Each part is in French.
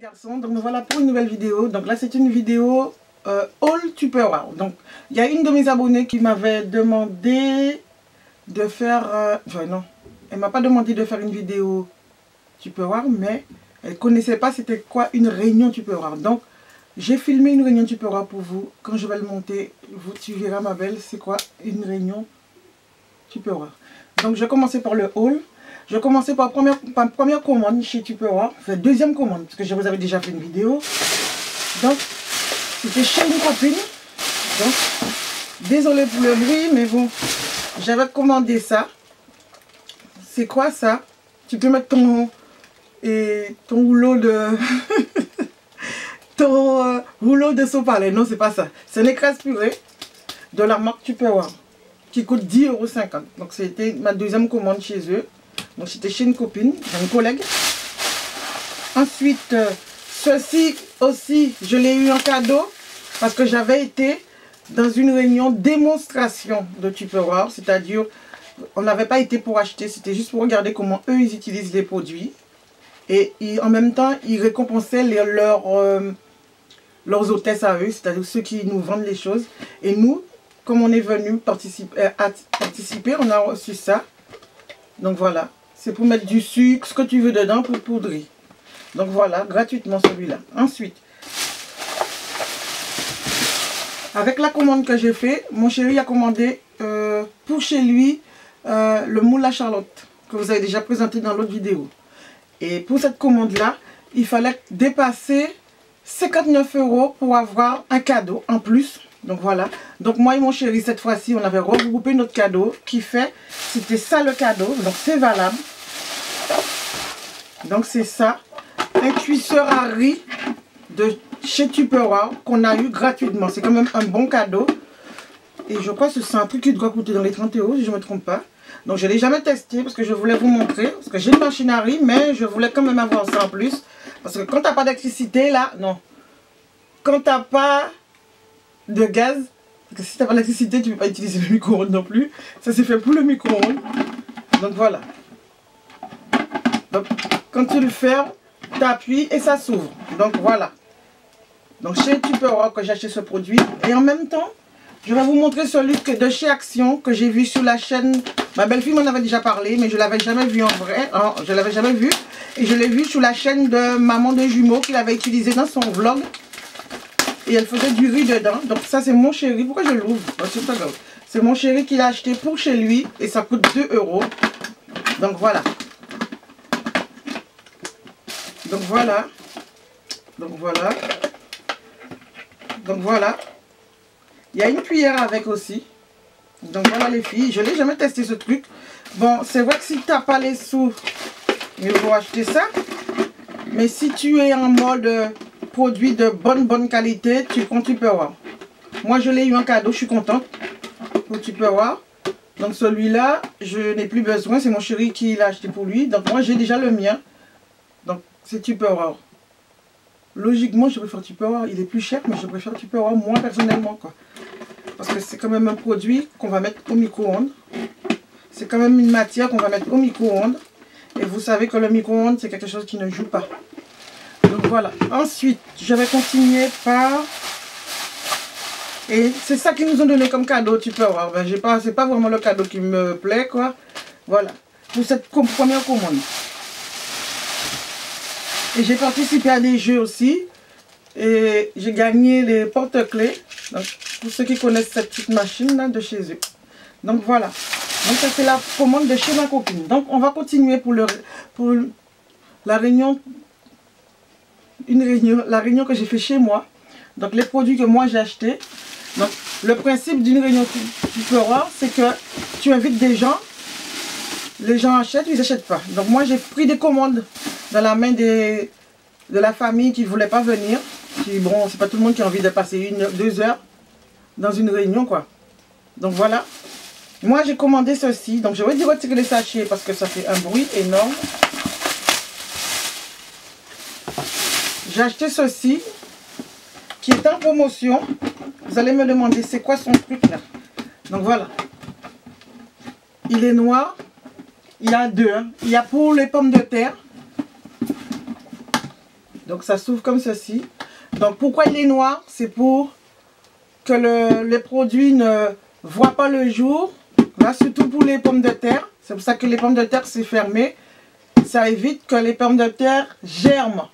garçons, donc me voilà pour une nouvelle vidéo. Donc là c'est une vidéo haul Tupperware. Donc il y a une de mes abonnées qui m'avait demandé de faire, enfin non, elle m'a pas demandé de faire une vidéo Tupperware, mais elle connaissait pas c'était quoi une réunion Tupperware. Donc j'ai filmé une réunion Tupperware pour vous. Quand je vais le monter, tu verras ma belle, c'est quoi une réunion Tupperware. Donc je vais commencer par le haul. Je vais commencer par ma première commande chez Tupperware. Enfin, deuxième commande, parce que je vous avais déjà fait une vidéo. Donc, c'était chez une copine. Donc, désolé pour le bruit, mais bon, j'avais commandé ça. C'est quoi ça? Tu peux mettre ton rouleau de... ton rouleau de sopalin. Non, c'est pas ça. C'est un écrase purée de la marque Tupperware qui coûte 10,50 €. Donc, c'était ma deuxième commande chez eux. Donc c'était chez une copine, une collègue. Ensuite, ceci aussi, je l'ai eu en cadeau parce que j'avais été dans une réunion démonstration de Tupperware. C'est-à-dire, on n'avait pas été pour acheter, c'était juste pour regarder comment eux, ils utilisent les produits. Et en même temps, ils récompensaient leurs hôtesses à eux, c'est-à-dire ceux qui nous vendent les choses. Et nous, comme on est venu participer, on a reçu ça. Donc voilà. C'est pour mettre du sucre, ce que tu veux dedans pour poudrer. Donc voilà, gratuitement celui-là. Ensuite, avec la commande que j'ai fait, mon chéri a commandé pour chez lui le moule à Charlotte, que vous avez déjà présenté dans l'autre vidéo. Et pour cette commande-là, il fallait dépasser 59 € pour avoir un cadeau en plus. Donc voilà. Donc moi et mon chéri, cette fois-ci, on avait regroupé notre cadeau qui fait, c'était ça le cadeau. Donc c'est valable. Donc c'est ça, un cuisseur à riz de chez Tupperware qu'on a eu gratuitement. C'est quand même un bon cadeau. Et je crois que c'est un truc qui doit coûter dans les 30 € si je ne me trompe pas. Donc je ne l'ai jamais testé parce que je voulais vous montrer. Parce que j'ai une machine à riz, mais je voulais quand même avoir ça en plus. Parce que quand tu n'as pas d'électricité là, non. Quand tu n'as pas de gaz, parce que si tu n'as pas d'électricité, tu ne peux pas utiliser le micro-ondes non plus. Ça c'est fait pour le micro-ondes. Donc voilà. Donc, quand tu le fermes, tu appuies et ça s'ouvre. Donc voilà. Donc chez Tupperware que j'ai acheté ce produit. Et en même temps, je vais vous montrer celui de chez Action que j'ai vu sur la chaîne. Ma belle-fille m'en avait déjà parlé, mais je ne l'avais jamais vu en vrai. Hein, je ne l'avais jamais vu. Et je l'ai vu sur la chaîne de maman de jumeaux qu'il avait utilisé dans son vlog. Et elle faisait du riz dedans. Donc ça c'est mon chéri. Pourquoi je l'ouvre? C'est mon chéri qui l'a acheté pour chez lui. Et ça coûte 2 €. Donc voilà. Donc voilà. Donc voilà. Donc voilà. Il y a une cuillère avec aussi. Donc voilà les filles. Je n'ai jamais testé ce truc. Bon, c'est vrai que si tu n'as pas les sous, il faut acheter ça. Mais si tu es en mode produit de bonne qualité, tu prends Tupperware. Moi je l'ai eu en cadeau, je suis contente pour Tupperware. Donc celui-là, je n'ai plus besoin. C'est mon chéri qui l'a acheté pour lui. Donc moi j'ai déjà le mien. Donc c'est Tupperware. Logiquement, je préfère Tupperware. Il est plus cher, mais je préfère Tupperware moi personnellement, quoi. Parce que c'est quand même un produit qu'on va mettre au micro-ondes. C'est quand même une matière qu'on va mettre au micro-ondes. Et vous savez que le micro-ondes, c'est quelque chose qui ne joue pas. Donc voilà. Ensuite, je vais continuer par... Et c'est ça qu'ils nous ont donné comme cadeau, Tupperware. Ben, c'est pas vraiment le cadeau qui me plaît, quoi. Voilà. Pour cette première commande. Et j'ai participé à des jeux aussi. Et j'ai gagné les porte-clés. Pour ceux qui connaissent cette petite machine là de chez eux. Donc voilà. Donc ça c'est la commande de chez ma copine. Donc on va continuer pour la réunion. La réunion que j'ai fait chez moi. Donc les produits que moi j'ai achetés. Donc le principe d'une réunion Tupperware, c'est que tu invites des gens. Les gens achètent, ils n'achètent pas. Donc moi j'ai pris des commandes dans la main de la famille qui ne voulait pas venir. Bon, c'est pas tout le monde qui a envie de passer 2 heures dans une réunion, quoi. Donc voilà. Moi j'ai commandé ceci. Donc je vais dire retirer les sachets parce que ça fait un bruit énorme. J'ai acheté ceci qui est en promotion. Vous allez me demander c'est quoi son truc là. Donc voilà. Il est noir. Il y a deux. Hein. Il y a pour les pommes de terre. Donc ça s'ouvre comme ceci. Donc pourquoi il est noir? C'est pour que les produits ne voient pas le jour. Là, surtout pour les pommes de terre. C'est pour ça que les pommes de terre, c'est fermé. Ça évite que les pommes de terre germent.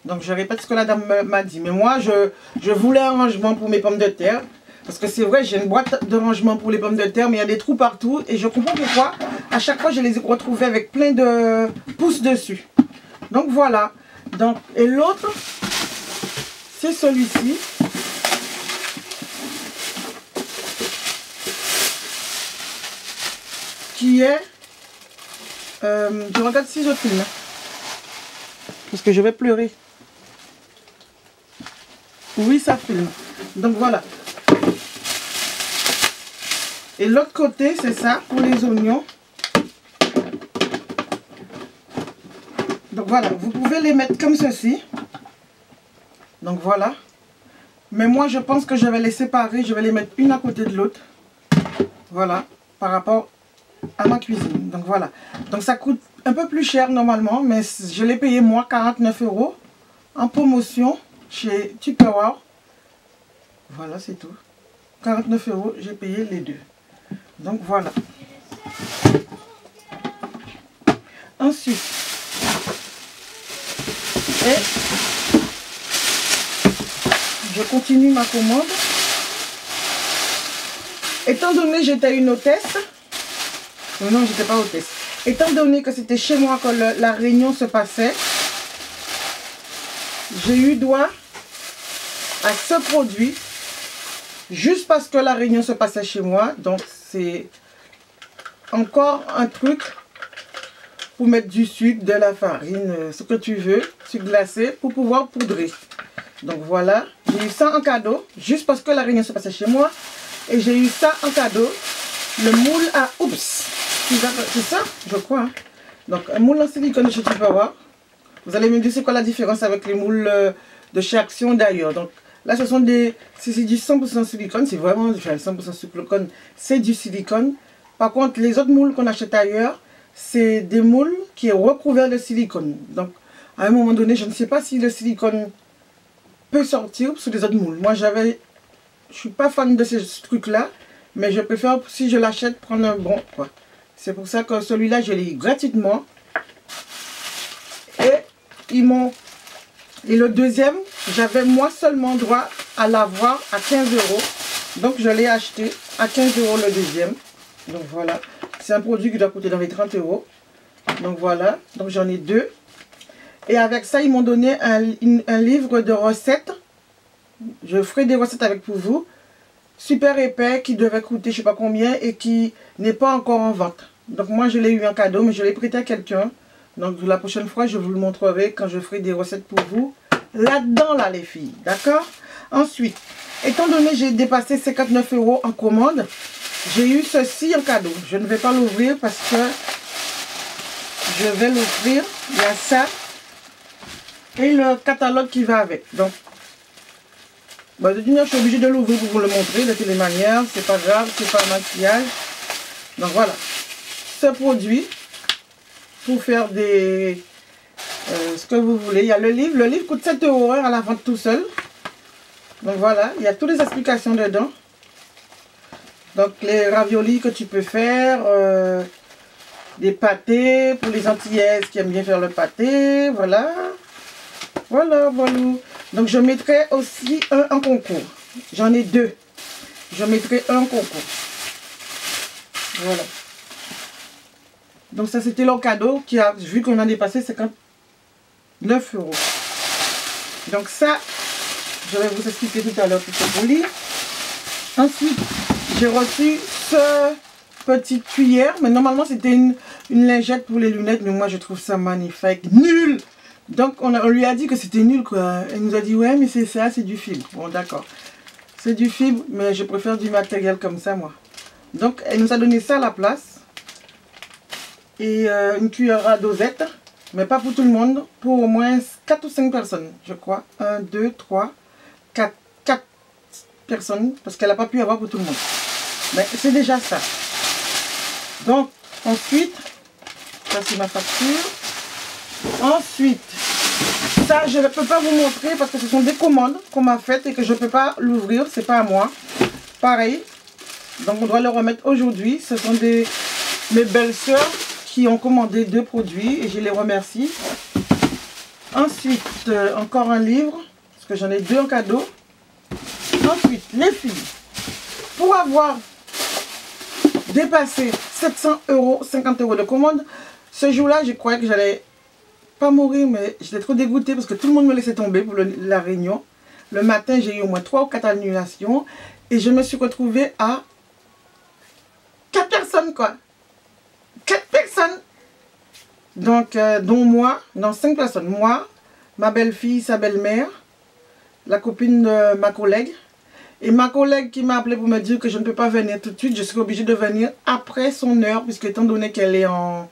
Donc je répète ce que la dame m'a dit. Mais moi, je voulais un rangement pour mes pommes de terre. Parce que c'est vrai, j'ai une boîte de rangement pour les pommes de terre, mais il y a des trous partout. Et je comprends pourquoi. À chaque fois, je les ai retrouvés avec plein de pousses dessus. Donc voilà. Donc, et l'autre, c'est celui-ci. Qui est... je regarde si je filme. Parce que je vais pleurer. Oui, ça filme. Donc voilà. Et l'autre côté, c'est ça, pour les oignons. Donc voilà, vous pouvez les mettre comme ceci. Donc voilà. Mais moi, je pense que je vais les séparer. Je vais les mettre une à côté de l'autre. Voilà, par rapport à ma cuisine. Donc voilà. Donc ça coûte un peu plus cher normalement, mais je l'ai payé moi 49 € en promotion chez Tupperware. Voilà, c'est tout. 49 €, j'ai payé les deux. Donc voilà. Ensuite, et je continue ma commande. Étant donné que j'étais une hôtesse, non, j'étais pas hôtesse. Étant donné que c'était chez moi que la réunion se passait, j'ai eu droit à ce produit juste parce que la réunion se passait chez moi. Donc c'est encore un truc pour mettre du sucre, de la farine, ce que tu veux, sucre glacé pour pouvoir poudrer. Donc voilà, j'ai eu ça en cadeau juste parce que la réunion se passait chez moi. Et j'ai eu ça en cadeau, le moule à oups. C'est ça, je crois. Hein. Donc un moule en silicone chez Tupperware. Vous allez me dire c'est quoi la différence avec les moules de chez Action d'ailleurs. Donc là ce sont des, c'est du 100% silicone, c'est vraiment du 100% silicone, c'est du silicone. Par contre les autres moules qu'on achète ailleurs, c'est des moules qui est recouvert de silicone. Donc à un moment donné, je ne sais pas si le silicone peut sortir sur les autres moules. Moi je suis pas fan de ces trucs là, mais je préfère si je l'achète prendre un bon quoi. C'est pour ça que celui-là je l'ai eu gratuitement. Et ils m'ont... Et le deuxième, j'avais moi seulement droit à l'avoir à 15 €. Donc je l'ai acheté à 15 € le deuxième. Donc voilà. C'est un produit qui doit coûter dans les 30 €. Donc voilà. Donc j'en ai deux. Et avec ça, ils m'ont donné un livre de recettes. Je ferai des recettes avec pour vous. Super épais, qui devait coûter je ne sais pas combien et qui n'est pas encore en vente. Donc moi je l'ai eu en cadeau, mais je l'ai prêté à quelqu'un. Donc la prochaine fois, je vous le montrerai quand je ferai des recettes pour vous. Là-dedans, là, les filles. D'accord? Ensuite, étant donné que j'ai dépassé 59 € en commande, j'ai eu ceci en cadeau. Je ne vais pas l'ouvrir parce que je vais l'ouvrir. Il y a ça. Et le catalogue qui va avec. Donc, bah, de toute manière, je suis obligée de l'ouvrir pour vous le montrer de toutes les manières. C'est pas grave, c'est pas un maquillage. Donc voilà. Ce produit. Pour faire des ce que vous voulez. Il y a le livre. Le livre coûte 7 € à la vente tout seul. Donc voilà, il y a toutes les explications dedans. Donc les raviolis que tu peux faire, des pâtés pour les antillaises qui aiment bien faire le pâté. Voilà. Voilà, voilà. Donc je mettrai aussi un en concours. J'en ai deux. Je mettrai un en concours. Voilà. Donc ça c'était leur cadeau qui a vu qu'on a dépassé 59 €. Donc ça, je vais vous expliquer tout à l'heure tout ça pour lire. Ensuite, j'ai reçu ce petite cuillère. Mais normalement c'était une lingette pour les lunettes. Mais moi je trouve ça magnifique. Nul! Donc on lui a dit que c'était nul quoi. Elle nous a dit ouais mais c'est ça, c'est du fibre. Bon d'accord. C'est du fibre mais je préfère du matériel comme ça moi. Donc elle nous a donné ça à la place. Et une cuillère à dosette, mais pas pour tout le monde, pour au moins 4 ou 5 personnes, je crois. 1, 2, 3, 4 personnes, parce qu'elle n'a pas pu avoir pour tout le monde. Mais c'est déjà ça. Donc, ensuite, ça c'est ma facture. Ensuite, Ça, je ne peux pas vous montrer parce que ce sont des commandes qu'on m'a faites et que je ne peux pas l'ouvrir. C'est pas à moi. Pareil. Donc, on doit le remettre aujourd'hui. Ce sont mes belles-sœurs qui ont commandé 2 produits et je les remercie. Ensuite, encore un livre. Parce que j'en ai 2 en cadeau. Ensuite, les filles. Pour avoir dépassé 700 €, 50 € de commande, ce jour-là, je croyais que j'allais pas mourir, mais j'étais trop dégoûtée parce que tout le monde me laissait tomber pour la réunion. Le matin, j'ai eu au moins 3 ou 4 annulations et je me suis retrouvée à 4 personnes, quoi. 4 personnes. Donc, dont moi, non, 5 personnes. Moi, ma belle-fille, sa belle-mère, la copine de ma collègue. Et ma collègue qui m'a appelé pour me dire que je ne peux pas venir tout de suite, je serai obligée de venir après son heure, puisque étant donné qu'elle est en...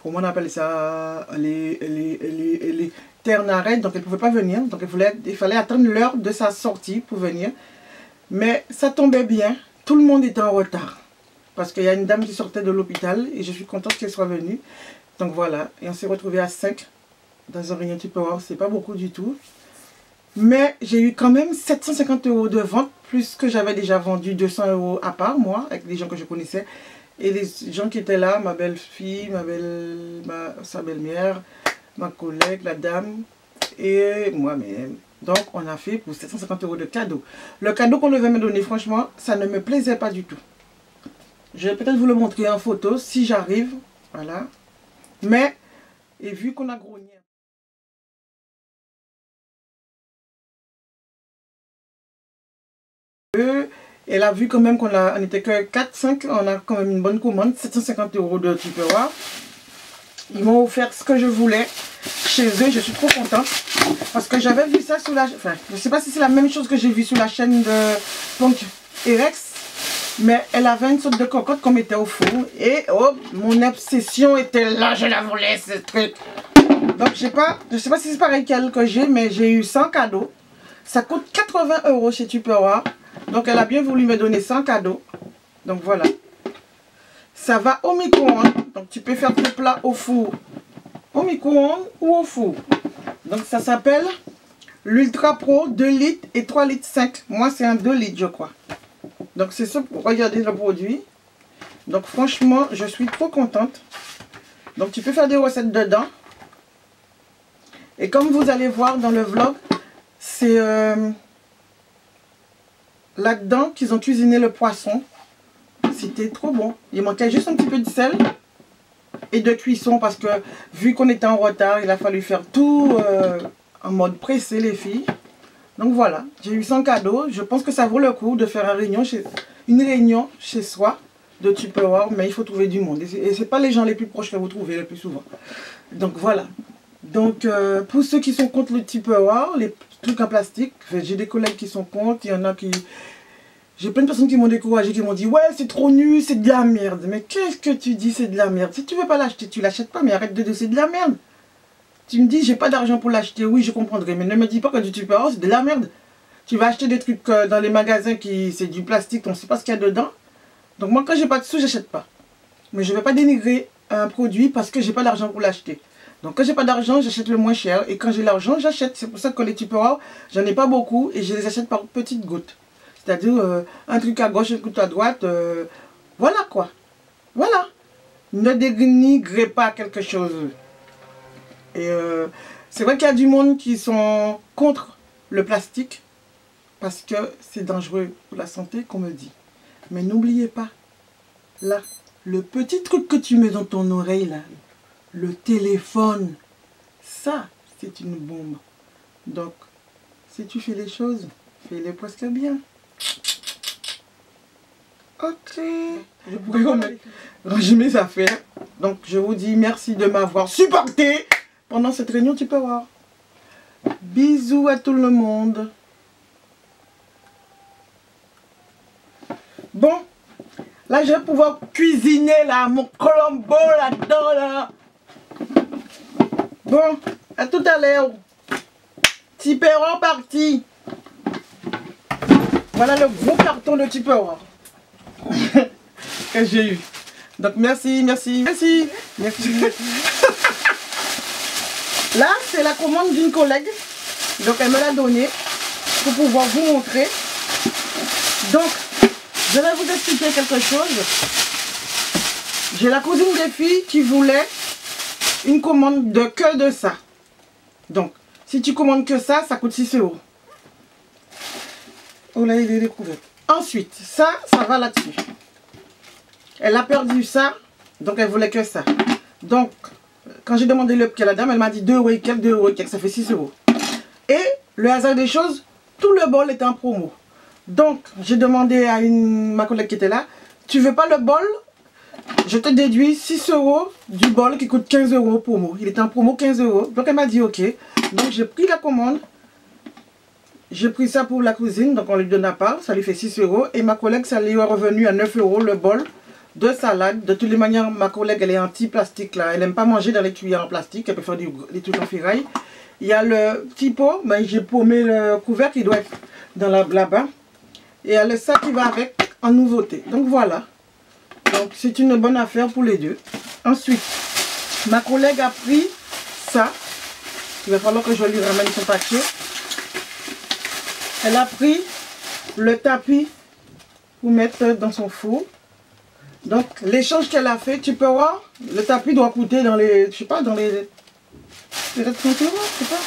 Comment on appelle ça? Elle est terre arrête, donc elle ne pouvait pas venir. Donc il fallait attendre l'heure de sa sortie pour venir. Mais ça tombait bien, tout le monde était en retard. Parce qu'il y a une dame qui sortait de l'hôpital et je suis contente qu'elle soit venue. Donc voilà, et on s'est retrouvés à 5 dans un réunion Tupperware, c'est pas beaucoup du tout. Mais j'ai eu quand même 750 € de vente, plus que j'avais déjà vendu 200 € à part, moi, avec des gens que je connaissais. Et les gens qui étaient là, ma belle-fille, sa belle-mère, ma collègue, la dame, et moi-même. Donc, on a fait pour 750 € de cadeau. Le cadeau qu'on devait me donner, franchement, ça ne me plaisait pas du tout. Je vais peut-être vous le montrer en photo, si j'arrive. Voilà. Mais, et vu qu'on a grogné... Elle a vu quand même qu'on n'était que 4-5, on a quand même une bonne commande, 750 € de Tupperware. Ils m'ont offert ce que je voulais chez eux, je suis trop contente. Parce que j'avais vu ça sur la... Enfin, je ne sais pas si c'est la même chose que j'ai vu sur la chaîne de Punk Erex. Mais elle avait une sorte de cocotte qu'on mettait au four. Et oh, mon obsession était là, je la voulais, ce truc. Donc je sais pas si c'est pareil qu'elle que j'ai, mais j'ai eu 100 cadeaux. Ça coûte 80 € chez Tupperware. Donc elle a bien voulu me donner 100 cadeaux. Donc voilà. Ça va au micro-ondes. Donc tu peux faire tes plats au four, au micro-ondes ou au four. Donc ça s'appelle l'Ultra Pro 2 litres et 3 litres 5. Moi c'est un 2 litres je crois. Donc c'est ça pour regarder le produit. Donc franchement je suis trop contente. Donc tu peux faire des recettes dedans. Et comme vous allez voir dans le vlog, c'est... là-dedans qu'ils ont cuisiné le poisson. C'était trop bon. Il manquait juste un petit peu de sel et de cuisson parce que vu qu'on était en retard, il a fallu faire tout en mode pressé les filles. Donc voilà, j'ai eu 100 cadeaux. Je pense que ça vaut le coup de faire une réunion chez soi de Tupperware, mais il faut trouver du monde. Et ce n'est pas les gens les plus proches que vous trouvez le plus souvent. Donc voilà. Donc pour ceux qui sont contre le Tupperware, les trucs en plastique, j'ai des collègues qui sont contre, il y en a qui... J'ai plein de personnes qui m'ont découragé, qui m'ont dit « Ouais, c'est trop nul, c'est de la merde. » Mais qu'est-ce que tu dis, c'est de la merde? Si tu veux pas l'acheter, tu l'achètes pas, mais arrête de dire c'est de la merde. Tu me dis « J'ai pas d'argent pour l'acheter. » Oui, je comprendrai, mais ne me dis pas que du Tupperware, c'est de la merde. Tu vas acheter des trucs dans les magasins qui c'est du plastique, on ne sait pas ce qu'il y a dedans. Donc moi, quand j'ai pas de sous, j'achète pas. Mais je vais pas dénigrer un produit parce que j'ai pas d'argent pour l'acheter. Donc quand j'ai pas d'argent, j'achète le moins cher. Et quand j'ai l'argent, j'achète. C'est pour ça que les Tupperware, j'en ai pas beaucoup et je les achète par petites gouttes. C'est-à-dire un truc à gauche, un truc à droite. Voilà quoi. Voilà. Ne dénigrez pas quelque chose. Et c'est vrai qu'il y a du monde qui sont contre le plastique. Parce que c'est dangereux pour la santé, qu'on me dit. Mais n'oubliez pas. Là, le petit truc que tu mets dans ton oreille là. Le téléphone, ça, c'est une bombe. Donc, si tu fais les choses, fais-les presque bien. Ok. Je pourrais ranger mes affaires. Donc, je vous dis merci de m'avoir supporté pendant cette réunion Tupperware. Bisous à tout le monde. Bon, là, je vais pouvoir cuisiner là, mon colombo là-dedans là. Bon, à tout à l'heure. Tupperware parti. Voilà le gros carton de Tupperware que j'ai eu. Donc merci, merci, merci. Merci. Là, c'est la commande d'une collègue. Donc, elle me l'a donnée pour pouvoir vous montrer. Donc, je vais vous expliquer quelque chose. J'ai la cousine des filles qui voulait une commande de que de ça. Donc, si tu commandes que ça, ça coûte 6 €. Oh là, il est découvert. Ensuite, ça va là-dessus. Elle a perdu ça, donc elle voulait que ça. Donc, quand j'ai demandé le prix à la dame, elle m'a dit 2 € et quelques, 2 € et quelques, ça fait 6 €. Et le hasard des choses, tout le bol était en promo. Donc, j'ai demandé à ma collègue qui était là, tu veux pas le bol? Je te déduis 6 € du bol qui coûte 15 € promo. Il était en promo 15 €. Donc, elle m'a dit ok. Donc, j'ai pris la commande. J'ai pris ça pour la cuisine, donc on lui donne à part, ça lui fait 6 €. Et ma collègue, ça lui est revenu à 9 € le bol de salade. De toutes les manières, ma collègue, elle est anti-plastique là. Elle n'aime pas manger dans les cuillères en plastique, elle préfère des trucs en ferraille. Il y a le petit pot, mais j'ai paumé le couvercle qui doit être dans là-bas. Et il y a le sac qui va avec en nouveauté. Donc voilà. Donc c'est une bonne affaire pour les deux. Ensuite, ma collègue a pris ça. Il va falloir que je lui ramène son paquet. Elle a pris le tapis pour mettre dans son four. Donc l'échange qu'elle a fait, tu peux voir, le tapis doit coûter dans les, je sais pas, dans les 30 €, je sais pas.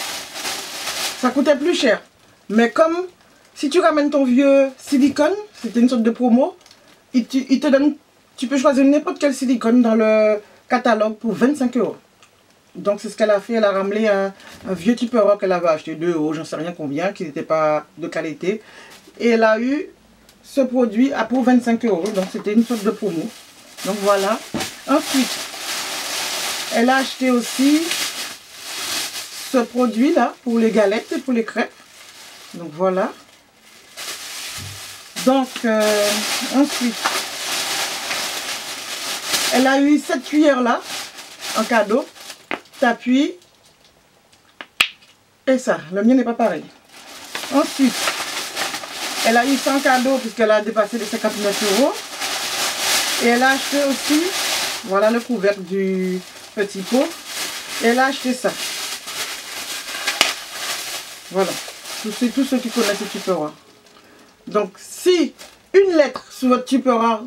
Ça coûtait plus cher. Mais comme si tu ramènes ton vieux silicone, c'était une sorte de promo, il te donne, tu peux choisir n'importe quel silicone dans le catalogue pour 25 €. Donc c'est ce qu'elle a fait, elle a ramené un vieux Tupperware qu'elle avait acheté 2 €, j'en sais rien combien, qui n'était pas de qualité. Et elle a eu ce produit à pour 25 €, donc c'était une sorte de promo. Donc voilà. Ensuite, elle a acheté aussi ce produit là pour les galettes et pour les crêpes. Donc voilà. Donc ensuite, elle a eu cette cuillère là en cadeau. T'appuies et ça, le mien n'est pas pareil. Ensuite, elle a eu 100 cadeaux puisqu'elle a dépassé les 59 €. Et elle a acheté aussi, voilà le couvercle du petit pot. Et elle a acheté ça. Voilà, c'est tous ceux qui connaissent le Tupperware. Donc si une lettre sur votre Tupperware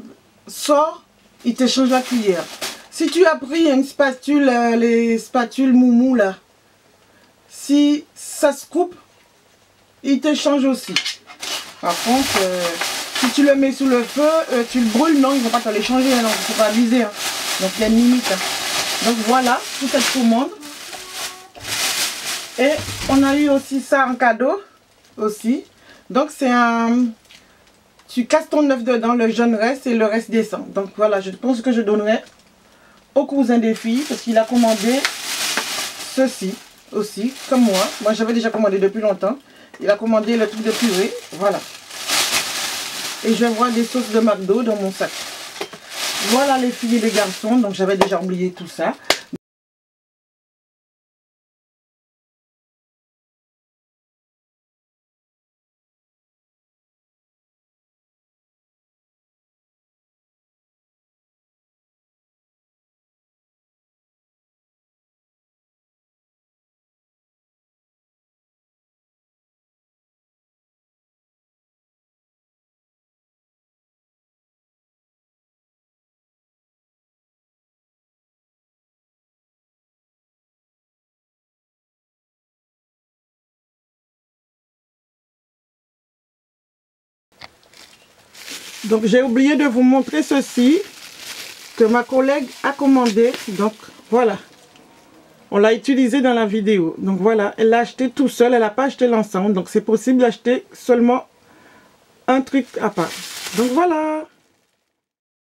sort, il te change la cuillère. Si tu as pris une spatule, les spatules moumou là, si ça se coupe, il te change aussi. Par contre, si tu le mets sous le feu, tu le brûles, non, ils ne vont pas te les changer, non, il ne faut pas abuser. Hein. Donc il y a une limite. Hein. Donc voilà pour cette commande. Et on a eu aussi ça en cadeau, aussi. Donc c'est un... Tu casses ton œuf dedans, le jaune reste et le reste descend. Donc voilà, je pense que je donnerai au cousin des filles parce qu'il a commandé ceci aussi comme moi. Moi j'avais déjà commandé depuis longtemps. Il a commandé le truc de purée, voilà. Et je vois des sauces de McDo dans mon sac. Voilà les filles et les garçons, donc j'avais déjà oublié tout ça. Donc j'ai oublié de vous montrer ceci que ma collègue a commandé. Donc voilà, on l'a utilisé dans la vidéo. Donc voilà, elle l'a acheté tout seul, elle n'a pas acheté l'ensemble. Donc c'est possible d'acheter seulement un truc à part. Donc voilà.